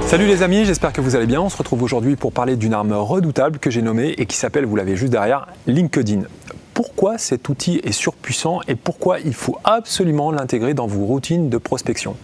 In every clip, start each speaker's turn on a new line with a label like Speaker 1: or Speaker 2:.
Speaker 1: Salut les amis, j'espère que vous allez bien. On se retrouve aujourd'hui pour parler d'une arme redoutable que j'ai nommée et qui s'appelle, vous l'avez juste derrière, LinkedIn. Pourquoi cet outil est surpuissant et pourquoi il faut absolument l'intégrer dans vos routines de prospection?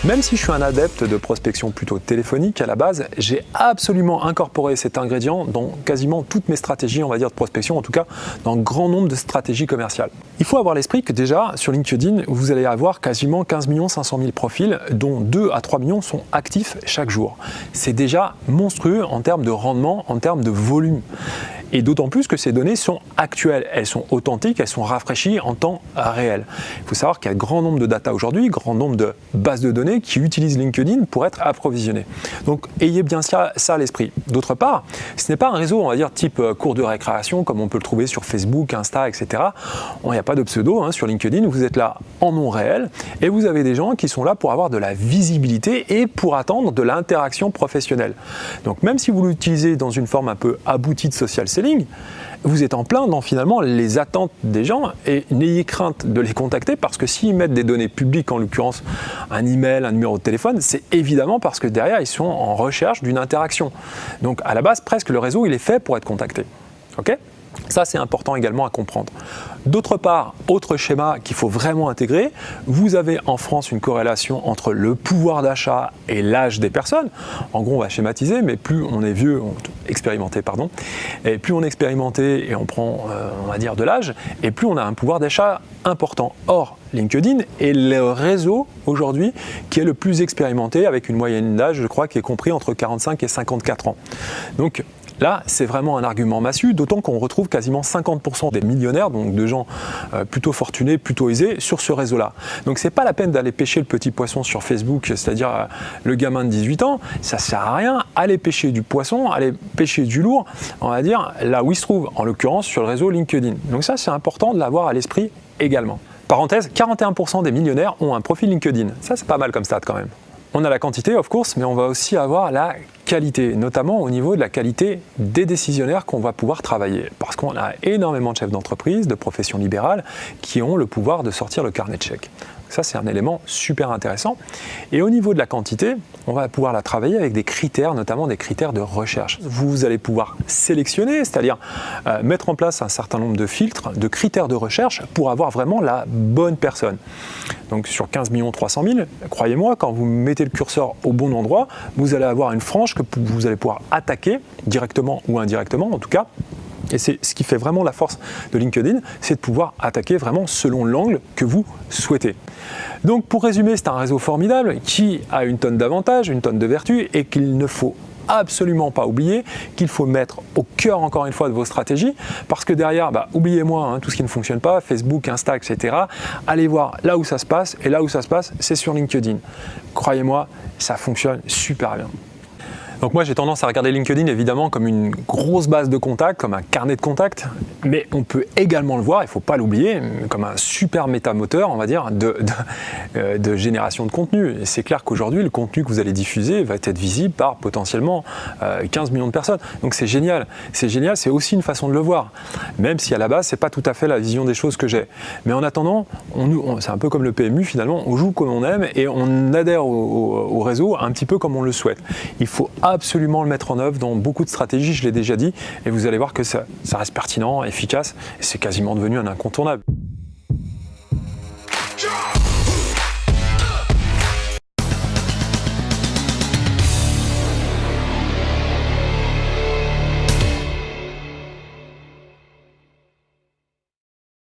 Speaker 1: Même si je suis un adepte de prospection plutôt téléphonique à la base, j'ai absolument incorporé cet ingrédient dans quasiment toutes mes stratégies, on va dire, de prospection, en tout cas dans grand nombre de stratégies commerciales. Il faut avoir l'esprit que déjà sur LinkedIn, vous allez avoir quasiment 15 500 000 profils, dont 2 à 3 millions sont actifs chaque jour. C'est déjà monstrueux en termes de rendement, en termes de volume. Et d'autant plus que ces données sont actuelles, elles sont authentiques, elles sont rafraîchies en temps réel. Il faut savoir qu'il y a grand nombre de data aujourd'hui, grand nombre de bases de données qui utilisent LinkedIn pour être approvisionnées. Donc ayez bien ça à l'esprit. D'autre part, ce n'est pas un réseau, on va dire, type cours de récréation, comme on peut le trouver sur Facebook, Insta, etc. Il n'y a pas de pseudo sur LinkedIn, vous êtes là en nom réel et vous avez des gens qui sont là pour avoir de la visibilité et pour attendre de l'interaction professionnelle. Donc même si vous l'utilisez dans une forme un peu aboutie de social selling, vous êtes en plein dans finalement les attentes des gens et n'ayez crainte de les contacter parce que s'ils mettent des données publiques, en l'occurrence un email, un numéro de téléphone, c'est évidemment parce que derrière ils sont en recherche d'une interaction. Donc à la base, presque le réseau il est fait pour être contacté. Ok ? Ça, c'est important également à comprendre. D'autre part, autre schéma qu'il faut vraiment intégrer, vous avez en France une corrélation entre le pouvoir d'achat et l'âge des personnes. En gros, on va schématiser, mais plus on est vieux, expérimenté, pardon, et plus on est expérimenté et on prend, on va dire, de l'âge, et plus on a un pouvoir d'achat important. Or, LinkedIn est le réseau aujourd'hui qui est le plus expérimenté avec une moyenne d'âge, je crois, qui est compris entre 45 et 54 ans. Donc, là, c'est vraiment un argument massue, d'autant qu'on retrouve quasiment 50% des millionnaires, donc de gens plutôt fortunés, plutôt aisés, sur ce réseau-là. Donc c'est pas la peine d'aller pêcher le petit poisson sur Facebook, c'est-à-dire le gamin de 18 ans, ça sert à rien. Allez pêcher du poisson, allez pêcher du lourd, on va dire, là où il se trouve, en l'occurrence sur le réseau LinkedIn. Donc ça, c'est important de l'avoir à l'esprit également. Parenthèse, 41% des millionnaires ont un profil LinkedIn. Ça, c'est pas mal comme stat quand même. On a la quantité, of course, mais on va aussi avoir la qualité, notamment au niveau de la qualité des décisionnaires qu'on va pouvoir travailler. Parce qu'on a énormément de chefs d'entreprise, de professions libérales, qui ont le pouvoir de sortir le carnet de chèques. Ça, c'est un élément super intéressant. Et au niveau de la quantité, on va pouvoir la travailler avec des critères, notamment des critères de recherche. Vous allez pouvoir sélectionner, c'est-à-dire mettre en place un certain nombre de filtres, de critères de recherche pour avoir vraiment la bonne personne. Donc sur 15 300 000, croyez-moi, quand vous mettez le curseur au bon endroit, vous allez avoir une frange que vous allez pouvoir attaquer directement ou indirectement, en tout cas. Et c'est ce qui fait vraiment la force de LinkedIn, c'est de pouvoir attaquer vraiment selon l'angle que vous souhaitez. Donc pour résumer, c'est un réseau formidable qui a une tonne d'avantages, une tonne de vertus et qu'il ne faut absolument pas oublier, qu'il faut mettre au cœur encore une fois de vos stratégies parce que derrière, oubliez-moi tout ce qui ne fonctionne pas, Facebook, Insta, etc. Allez voir là où ça se passe et là où ça se passe, c'est sur LinkedIn. Croyez-moi, ça fonctionne super bien. Donc moi j'ai tendance à regarder LinkedIn évidemment comme une grosse base de contacts, comme un carnet de contacts, mais on peut également le voir, il ne faut pas l'oublier, comme un super métamoteur, on va dire, de génération de contenu. Et c'est clair qu'aujourd'hui le contenu que vous allez diffuser va être visible par potentiellement 15 millions de personnes. Donc c'est génial, c'est aussi une façon de le voir, même si à la base c'est pas tout à fait la vision des choses que j'ai. Mais en attendant, c'est un peu comme le PMU finalement, on joue comme on aime et on adhère au réseau un petit peu comme on le souhaite. Il faut absolument le mettre en œuvre dans beaucoup de stratégies, je l'ai déjà dit, et vous allez voir que ça reste pertinent, efficace, et c'est quasiment devenu un incontournable.